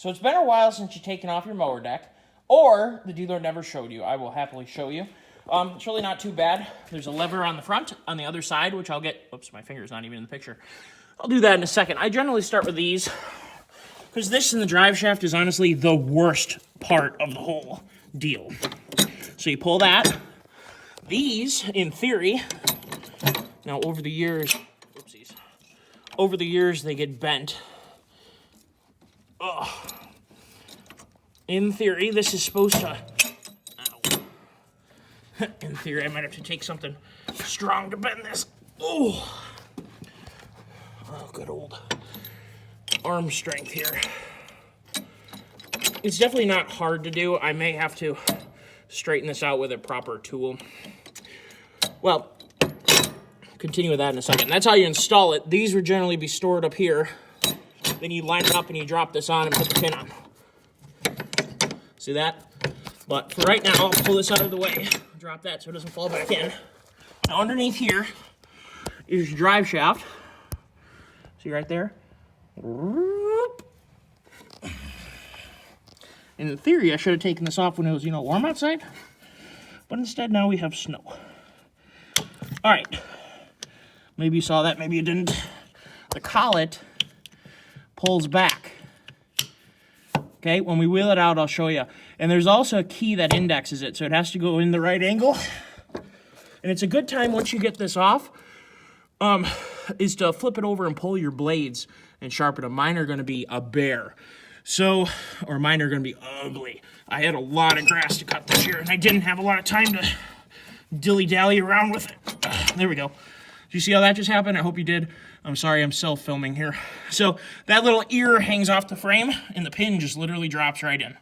So it's been a while since you've taken off your mower deck, or the dealer never showed you. I will happily show you. It's really not too bad. There's a lever on the front, on the other side, which I'll get... Oops, my finger's not even in the picture. I'll do that in a second. I generally start with these, because this and the drive shaft is honestly the worst part of the whole deal. So you pull that. These, in theory... Now, over the years... Oopsies. Over the years, they get bent. Ugh. In theory, this is supposed to... Ow. In theory, I might have to take something strong to bend this. Oh, good old arm strength here. It's definitely not hard to do. I may have to straighten this out with a proper tool. Well, continue with that in a second. That's how you install it. These would generally be stored up here. Then you line it up and you drop this on and put the pin on. See that? But for right now, I'll pull this out of the way. Drop that so it doesn't fall back in. Now underneath here is your drive shaft. See right there? In theory, I should have taken this off when it was, warm outside. But instead, now we have snow. All right. Maybe you saw that, maybe you didn't. The collet pulls back. Okay, when we wheel it out, I'll show you. And there's also a key that indexes it, so it has to go in the right angle. And it's a good time once you get this off, is to flip it over and pull your blades and sharpen them. Mine are going to be a bear. So, or mine are going to be ugly. I had a lot of grass to cut this year, and I didn't have a lot of time to dilly-dally around with it. There we go. Did you see how that just happened? I hope you did. I'm sorry, I'm self-filming here. So that little ear hangs off the frame, and the pin just literally drops right in.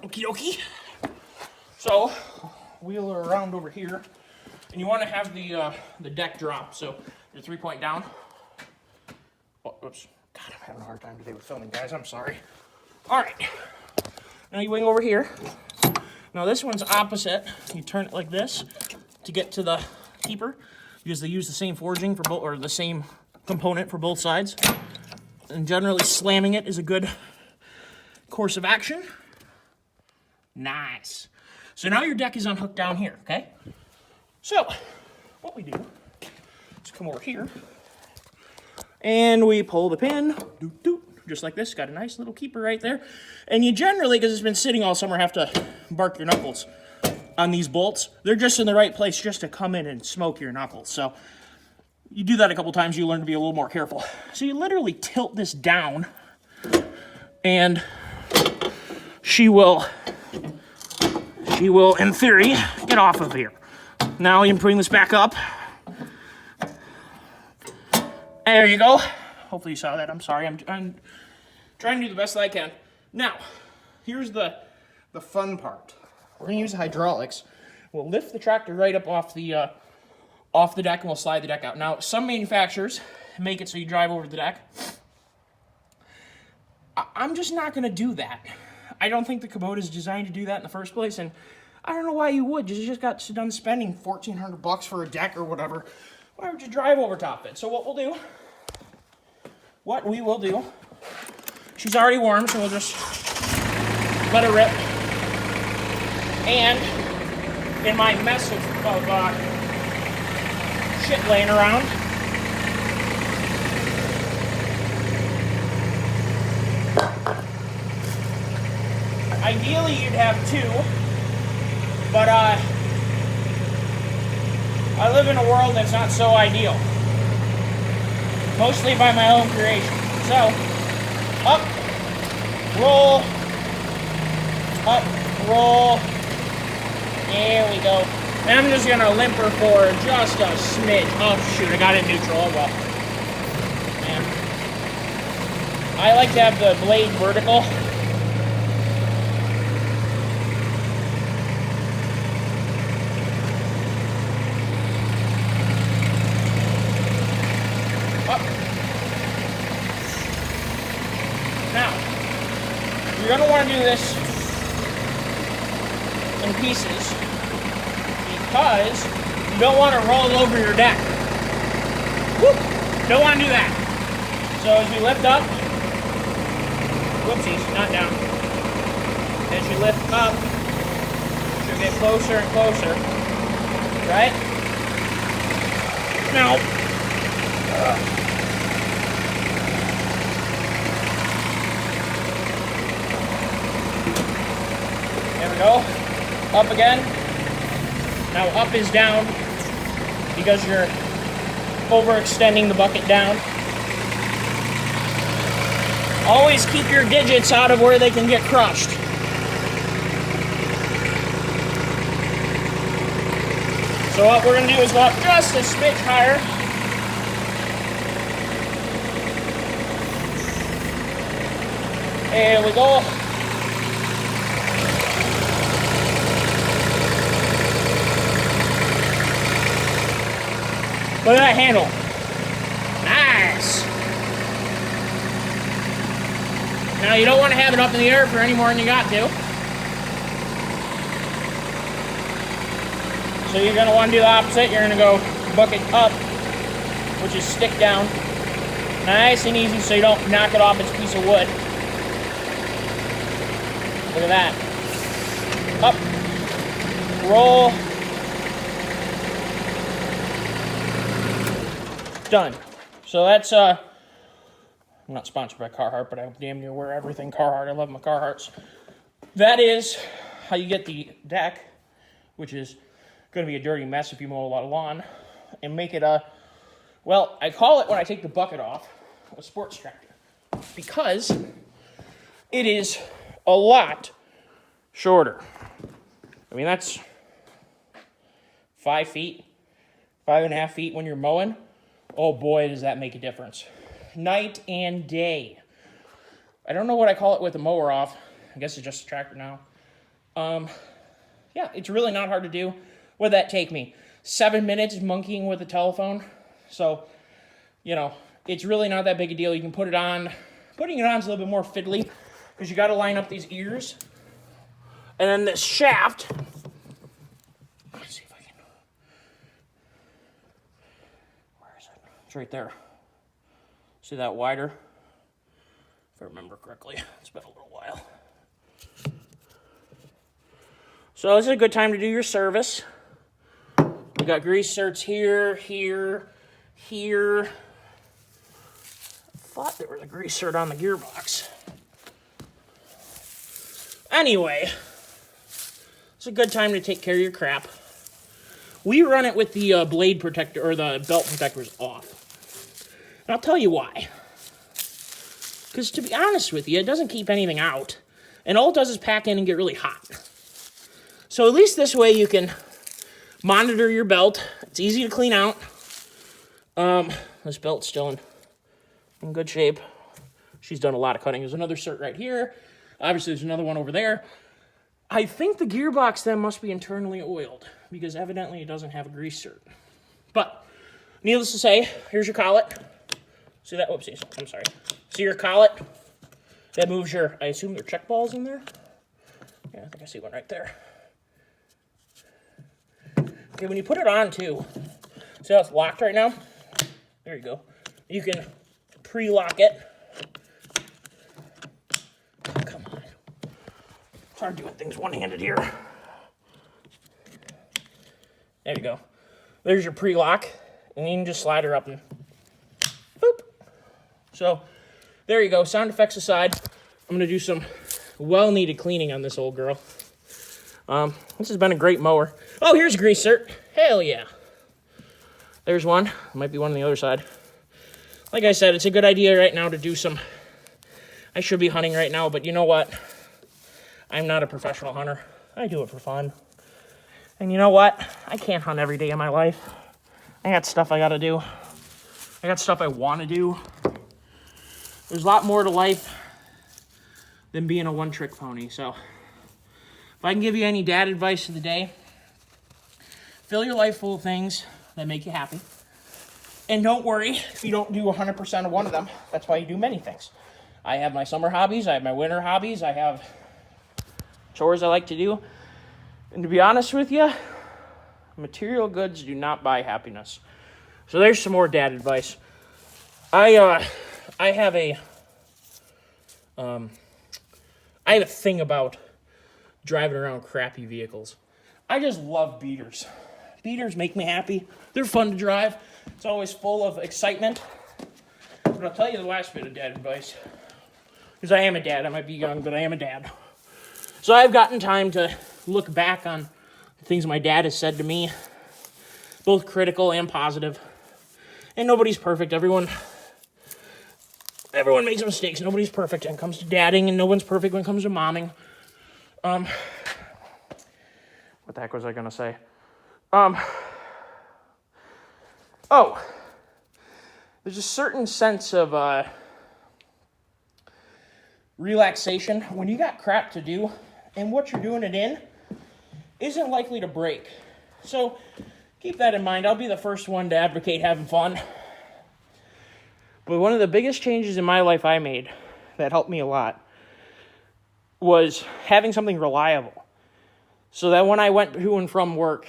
Okie dokie. So, wheel her around over here, and you want to have the deck drop. So your 3-point down. Oh, oops. God, I'm having a hard time today with filming, guys. I'm sorry. All right. Now you wing over here. Now this one's opposite. You turn it like this to get to the keeper, because they use the same forging for both, or the same component for both sides. And generally slamming it is a good course of action. Nice. So now your deck is unhooked down here, okay? So what we do is come over here and we pull the pin, doot, doot, just like this. Got a nice little keeper right there. And you generally, because it's been sitting all summer, have to bark your knuckles on these bolts. They're just in the right place just to come in and smoke your knuckles. So you do that a couple times, you learn to be a little more careful. So you literally tilt this down, and she will, in theory, get off of here. Now you can bring this back up. There you go. Hopefully you saw that. I'm sorry. I'm trying to do the best that I can. Now, here's the fun part. We're going to use the hydraulics. We'll lift the tractor right up off the deck, and we'll slide the deck out. Now, some manufacturers make it so you drive over the deck. I'm just not going to do that. I don't think the Kubota is designed to do that in the first place, and I don't know why you would. You just got done spending $1,400 for a deck or whatever. Why would you drive over top it? So what we will do, she's already warm, so we'll just let her rip. And in my mess of shit laying around, ideally you'd have two, but I live in a world that's not so ideal. Mostly by my own creation. So, up, roll, there we go. And I'm just gonna limp her forward just a smidge. Oh shoot, I got it neutral, oh well. Man. I like to have the blade vertical. Now, you're going to want to do this in pieces because you don't want to roll over your deck. Whoop! Don't want to do that. So as you lift up, whoopsies, not down. As you lift up, you'll get closer and closer, right? Now, there we go. Up again. Now up is down because you're overextending the bucket down. Always keep your digits out of where they can get crushed. So what we're going to do is go up just a smidge higher. There we go. Look at that handle. Nice. Now you don't want to have it up in the air for any more than you got to. So you're going to want to do the opposite. You're going to go bucket up, which is stick down. Nice and easy so you don't knock it off its piece of wood. Look at that. Up. Roll. Done. So that's, I'm not sponsored by Carhartt, but I damn near wear everything Carhartt. I love my Carhartts. That is how you get the deck, which is going to be a dirty mess if you mow a lot of lawn, and make it a, well, I call it when I take the bucket off, a sports tractor, because it is a lot shorter. I mean, that's 5 feet, 5.5 feet when you're mowing. Oh boy, does that make a difference. Night and day. I don't know what I call it with the mower off. I guess it's just a tractor now. Yeah, it's really not hard to do. What'd that take me? 7 minutes monkeying with a telephone. So, you know, it's really not that big a deal. You can put it on. Putting it on is a little bit more fiddly because you got to line up these ears. And then this shaft. Let's see if I can. Where is it? It's right there. See that wider? If I remember correctly. It's been a little while. So this is a good time to do your service. We got grease certs here, here, here. I thought there was a grease cert on the gearbox. Anyway, it's a good time to take care of your crap. We run it with the blade protector, or the belt protectors off. And I'll tell you why. Because to be honest with you, it doesn't keep anything out. And all it does is pack in and get really hot. So at least this way you can monitor your belt. It's easy to clean out. This belt's still in good shape. She's done a lot of cutting. There's another cert right here. Obviously, there's another one over there. I think the gearbox then must be internally oiled because evidently it doesn't have a grease cert. But needless to say, here's your collet. See that? Whoopsies. I'm sorry. See your collet? That moves your, I assume there are check balls in there? Yeah, I think I see one right there. Okay, when you put it on too, see how it's locked right now? There you go. You can pre-lock it. Come on. It's hard doing things one-handed here. There you go. There's your pre-lock, and you can just slide her up and boop. So, there you go. Sound effects aside, I'm going to do some well-needed cleaning on this old girl. This has been a great mower. Oh, here's a grease cert. Hell yeah. There's one. There might be one on the other side. Like I said, it's a good idea right now to do some... I should be hunting right now, but you know what? I'm not a professional hunter. I do it for fun. And you know what? I can't hunt every day of my life. I got stuff I got to do. I got stuff I want to do. There's a lot more to life than being a one-trick pony, so... If I can give you any dad advice of the day, fill your life full of things that make you happy. And don't worry if you don't do 100% of one of them. That's why you do many things. I have my summer hobbies. I have my winter hobbies. I have chores I like to do. And to be honest with you, material goods do not buy happiness. So there's some more dad advice. I I have a thing about driving around crappy vehicles. I just love beaters. Beaters make me happy. They're fun to drive. It's always full of excitement. But I'll tell you the last bit of dad advice. Because I am a dad. I might be young, but I am a dad. So I've gotten time to look back on the things my dad has said to me, both critical and positive. And nobody's perfect. Everyone makes mistakes. Nobody's perfect when it comes to dadding, and no one's perfect when it comes to momming. What the heck was I going to say? There's a certain sense of relaxation when you got crap to do, and what you're doing it in isn't likely to break. So keep that in mind. I'll be the first one to advocate having fun. But one of the biggest changes in my life I made that helped me a lot was having something reliable. So that when I went to and from work,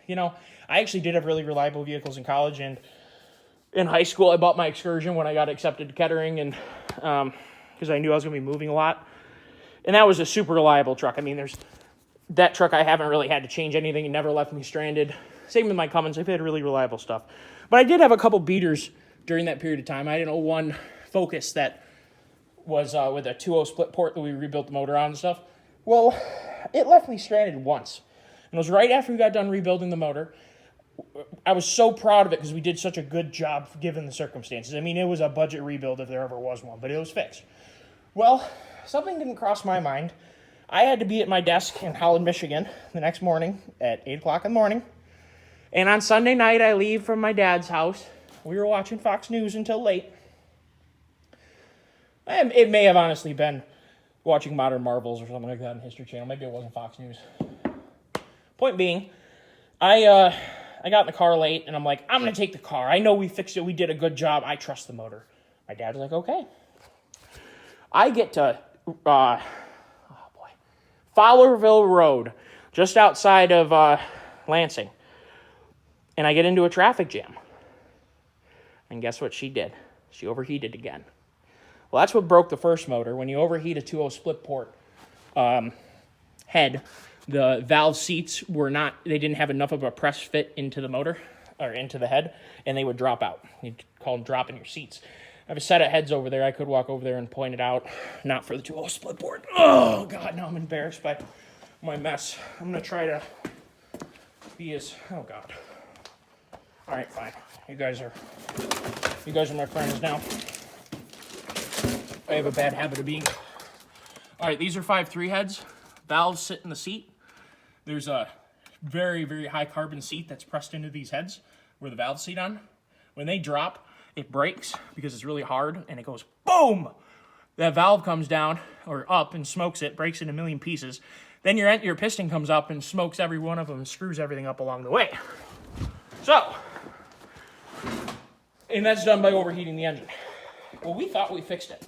I actually did have really reliable vehicles in college, and in high school I bought my Excursion when I got accepted to Kettering, and because I knew I was going to be moving a lot. And that was a super reliable truck. I mean, there's that truck I haven't really had to change anything. It never left me stranded. Same with my Cummins. I've had really reliable stuff. But I did have a couple beaters during that period of time. I had an 01 Focus that was with a 2.0 split port that we rebuilt the motor on and stuff. Well, it left me stranded once. And it was right after we got done rebuilding the motor. I was so proud of it because we did such a good job given the circumstances. I mean, it was a budget rebuild if there ever was one, but it was fixed. Well, something didn't cross my mind. I had to be at my desk in Holland, Michigan the next morning at 8 o'clock in the morning. And on Sunday night, I leave from my dad's house. We were watching Fox News until late. And it may have honestly been watching Modern Marvels or something like that on History Channel. Maybe it wasn't Fox News. Point being, I got in the car late, and I'm like, I'm going to take the car. I know we fixed it. We did a good job. I trust the motor. My dad was like, okay. I get to Fowlerville Road, just outside of Lansing, and I get into a traffic jam. And guess what she did? She overheated again. Well, that's what broke the first motor. When you overheat a 2.0 split port head, the valve seats they didn't have enough of a press fit into the motor, or into the head, and they would drop out. You'd call them dropping your seats. I have a set of heads over there. I could walk over there and point it out. Not for the 2.0 split port. Oh, God, now I'm embarrassed by my mess. I'm going to try to be as... Oh, God. All right, fine. You guys are my friends now. I have a bad habit of being... All right, these are 5.3 heads. Valves sit in the seat. There's a very, very high carbon seat that's pressed into these heads where the valves seat on. When they drop, it breaks because it's really hard, and it goes boom! That valve comes down or up and smokes it, breaks it in a million pieces. Then your piston comes up and smokes every one of them and screws everything up along the way. So, and that's done by overheating the engine. Well, we thought we fixed it.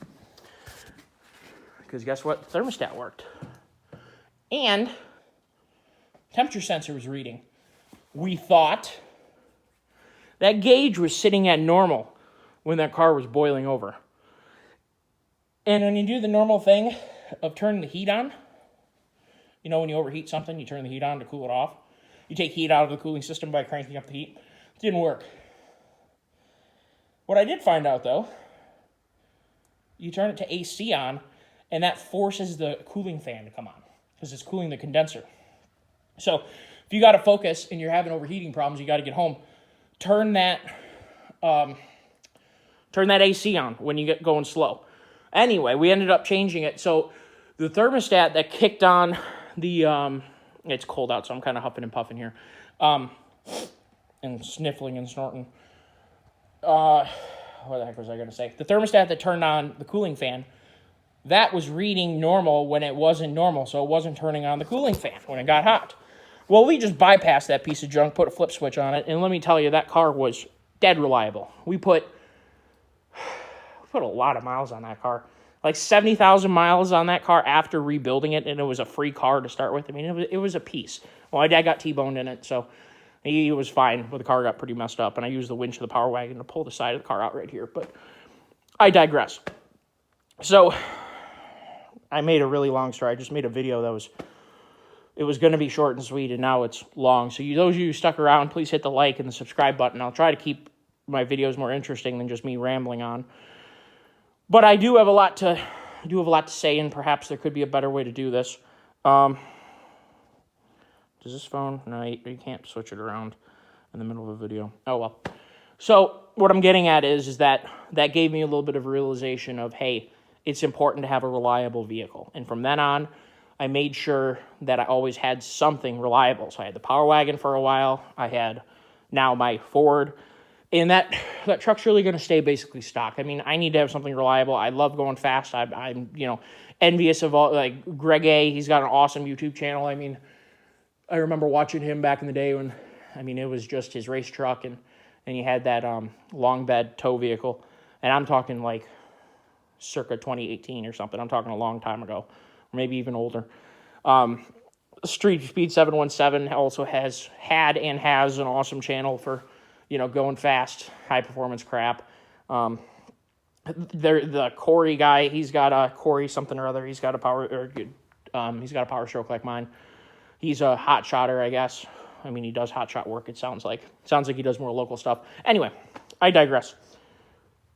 Because guess what? The thermostat worked. And temperature sensor was reading. We thought that gauge was sitting at normal when that car was boiling over. And when you do the normal thing of turning the heat on, when you overheat something, you turn the heat on to cool it off. You take heat out of the cooling system by cranking up the heat. It didn't work. What I did find out, though, you turn it to AC on, and that forces the cooling fan to come on because it's cooling the condenser. So if you got a Focus and you're having overheating problems, you got to get home, turn that AC on when you get going slow. Anyway, we ended up changing it. So the thermostat that kicked on the, it's cold out, so I'm kind of huffing and puffing here, and sniffling and snorting. What the heck was I going to say? The thermostat that turned on the cooling fan, that was reading normal when it wasn't normal, so it wasn't turning on the cooling fan when it got hot. Well, we just bypassed that piece of junk, put a flip switch on it, and let me tell you, that car was dead reliable. We put a lot of miles on that car. Like 70,000 miles on that car after rebuilding it, and it was a free car to start with. I mean, it was a piece. Well, my dad got T-boned in it, so he was fine, but the car got pretty messed up, and I used the winch of the power wagon to pull the side of the car out right here. But I digress. So I made a really long story. I just made a video that it was going to be short and sweet, and now it's long. So those of you who stuck around, please hit the like and the subscribe button. I'll try to keep my videos more interesting than just me rambling on. But I do have a lot to say, and perhaps there could be a better way to do this. Does this phone? No, you can't switch it around in the middle of a video. Oh, well. So what I'm getting at is that gave me a little bit of realization of, hey, it's important to have a reliable vehicle. And from then on, I made sure that I always had something reliable. So I had the Power Wagon for a while. I had now my Ford. And that truck's really going to stay basically stock. I mean, I need to have something reliable. I love going fast. I'm envious of all, like Greg A. He's got an awesome YouTube channel. I mean, I remember watching him back in the day when, it was just his race truck and he had that long bed tow vehicle. And I'm talking like circa 2018 or something. I'm talking a long time ago, or maybe even older. Street Speed 717 also had and has an awesome channel for, going fast, high performance crap. The Corey guy, he's got a Corey something or other. He's got a power stroke like mine. He's a hot shotter, I guess. He does hot shot work. It sounds like he does more local stuff. Anyway, I digress.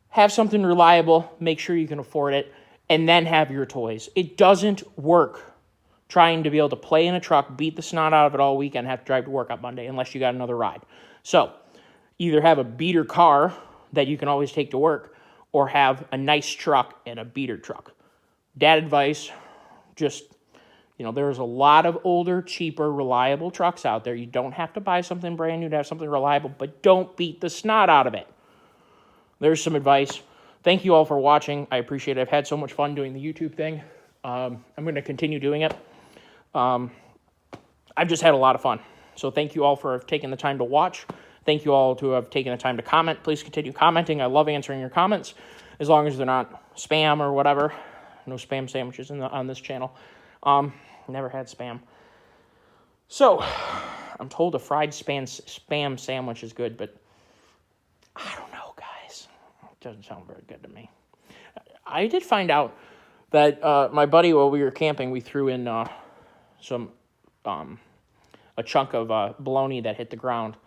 Have something reliable. Make sure you can afford it, and then have your toys. It doesn't work trying to be able to play in a truck, beat the snot out of it all weekend, have to drive to work on Monday unless you got another ride. So either have a beater car that you can always take to work, or have a nice truck and a beater truck. Dad advice, just, there's a lot of older, cheaper, reliable trucks out there. You don't have to buy something brand new to have something reliable, but don't beat the snot out of it. There's some advice. Thank you all for watching. I appreciate it. I've had so much fun doing the YouTube thing. I'm going to continue doing it. I've just had a lot of fun. So thank you all for taking the time to watch. Thank you all to have taken the time to comment. Please continue commenting. I love answering your comments, as long as they're not spam or whatever. No spam sandwiches on this channel. Never had spam. So, I'm told a fried spam sandwich is good, but I don't know, guys. It doesn't sound very good to me. I did find out that my buddy, while we were camping, we threw in a chunk of bologna that hit the ground.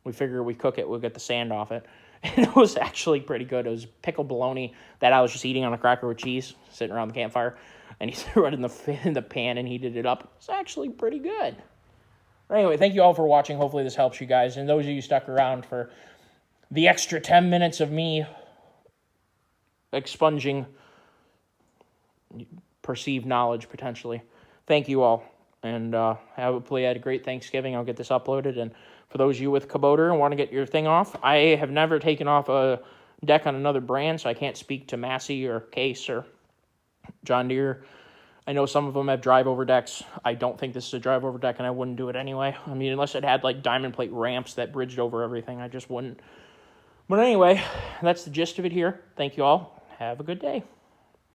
We figured we cook it, we'll get the sand off it. And it was actually pretty good. It was pickled bologna that I was just eating on a cracker with cheese, sitting around the campfire. And he threw it in the pan and heated it up. It's actually pretty good. But anyway, thank you all for watching. Hopefully this helps you guys. And those of you stuck around for the extra 10 minutes of me expunging perceived knowledge, potentially. Thank you all. And hopefully you had a great Thanksgiving. I'll get this uploaded. And for those of you with Kubota and want to get your thing off, I have never taken off a deck on another brand, so I can't speak to Massey or Case or John Deere. I know some of them have drive-over decks. I don't think this is a drive-over deck, and I wouldn't do it anyway. Unless it had, like, diamond plate ramps that bridged over everything, I just wouldn't. But anyway, that's the gist of it here. Thank you all. Have a good day.